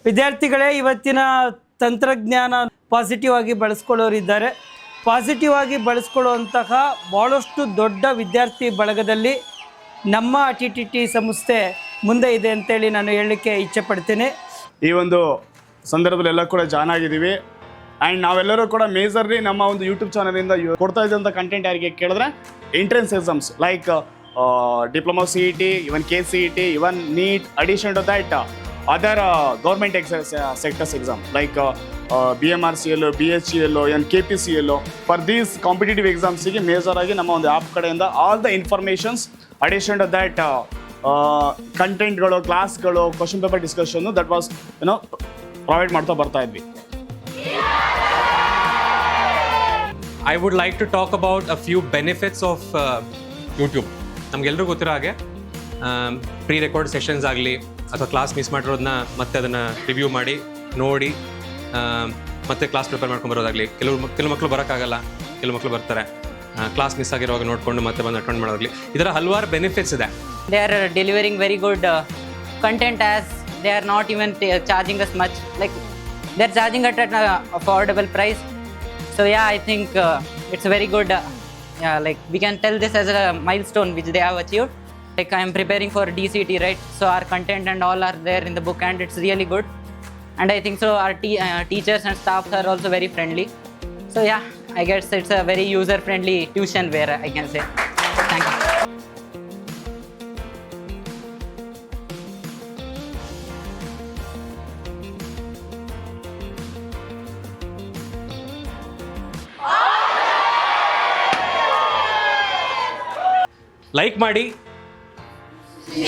ವಿದ್ಯಾರ್ಥಿಗಳೇ, ಇವತ್ತಿನ ತಂತ್ರಜ್ಞಾನ ಪಾಸಿಟಿವ್ ಆಗಿ ಬಳಸ್ಕೊಳ್ಳೋರಿದ್ದಾರೆ. ಪಾಸಿಟಿವ್ ಆಗಿ ಬಳಸ್ಕೊಳ್ಳುವಂತಹ ಭಾಳಷ್ಟು ದೊಡ್ಡ ವಿದ್ಯಾರ್ಥಿ ಬಳಗದಲ್ಲಿ ನಮ್ಮ TTT ಸಂಸ್ಥೆ ಮುಂದೆ ಇದೆ ಅಂತೇಳಿ ನಾನು ಹೇಳಲಿಕ್ಕೆ ಇಚ್ಛೆ ಪಡ್ತೀನಿ. ಈ ಒಂದು ಸಂದರ್ಭದಲ್ಲಿ ಎಲ್ಲ ಕೂಡ ಜಾಯ್ನ್ ಆಗಿದ್ದೀವಿ. ಆ್ಯಂಡ್ ನಾವೆಲ್ಲರೂ ಕೂಡ ಮೇಜರ್ಲಿ ನಮ್ಮ ಒಂದು ಯೂಟ್ಯೂಬ್ ಚಾನಲಿಂದ ಕೊಡ್ತಾ ಇದ್ದಂಥ ಕಂಟೆಂಟ್ ಯಾರಿಗೆ ಕೇಳಿದ್ರೆ entrance exams like diploma CET, even KCET, even NEET, addition to that other government sectors exam like BMRCL, BHEL, even KPCL. For these competitive ಎಕ್ಸಾಮ್ಸಿಗೆ ಮೇಜರ್ ಆಗಿ ನಮ್ಮ ಒಂದು ಆ್ಯಪ್ ಕಡೆಯಿಂದ all the informations addition to that ಕಂಟೆಂಟ್ಗಳು, ಕ್ಲಾಸ್ಗಳು, question paper ಡಿಸ್ಕಷನ್ನು that was provide ಮಾಡ್ತಾ ಬರ್ತಾ ಇದ್ವಿ. I would like to talk about a few benefits of YouTube. ನಮಗೆಲ್ಲರಿಗೂ ಗೊತ್ತಿರೋ ಹಾಗೆ ಪ್ರೀ ರೆಕಾರ್ಡ್ ಸೆಷನ್ಸ್ ಆಗಲಿ ಅಥವಾ ಕ್ಲಾಸ್ ಮಿಸ್ ಮಾಡಿರೋದನ್ನ ಮತ್ತೆ ಅದನ್ನು ರಿವ್ಯೂ ಮಾಡಿ ನೋಡಿ ಮತ್ತೆ ಕ್ಲಾಸ್ ಪ್ರಿಪೇರ್ ಮಾಡ್ಕೊಂಬರೋದಾಗಲಿ. ಕೆಲವು ಮಕ್ಕಳು ಬರೋಕ್ಕಾಗಲ್ಲ, ಕೆಲವು ಮಕ್ಕಳು ಬರ್ತಾರೆ, ಕ್ಲಾಸ್ ಮಿಸ್ ಆಗಿರುವಾಗ ನೋಡಿಕೊಂಡು ಮತ್ತೆ ಬಂದು ಅಟೆಂಡ್ ಮಾಡೋದಾಗಲಿ. ಇದರ ಹಲವಾರು ಬೆನಿಫಿಟ್ಸ್ ಇದೆ. They are delivering very good content as they are not even charging us much. Like they are charging at an affordable price. So yeah, I think it's very good. Like we can tell this as a milestone which they have achieved. Like I am preparing for DCT, right? So our content and all are there in the book and it's really good. And I think so our teachers and staffs are also very friendly. So yeah, I guess it's a very user friendly tuition where I can say. Thank you. Like ಮಾಡಿ,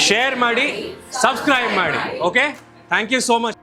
share ಮಾಡಿ, subscribe ಮಾಡಿ. Okay, thank you so much.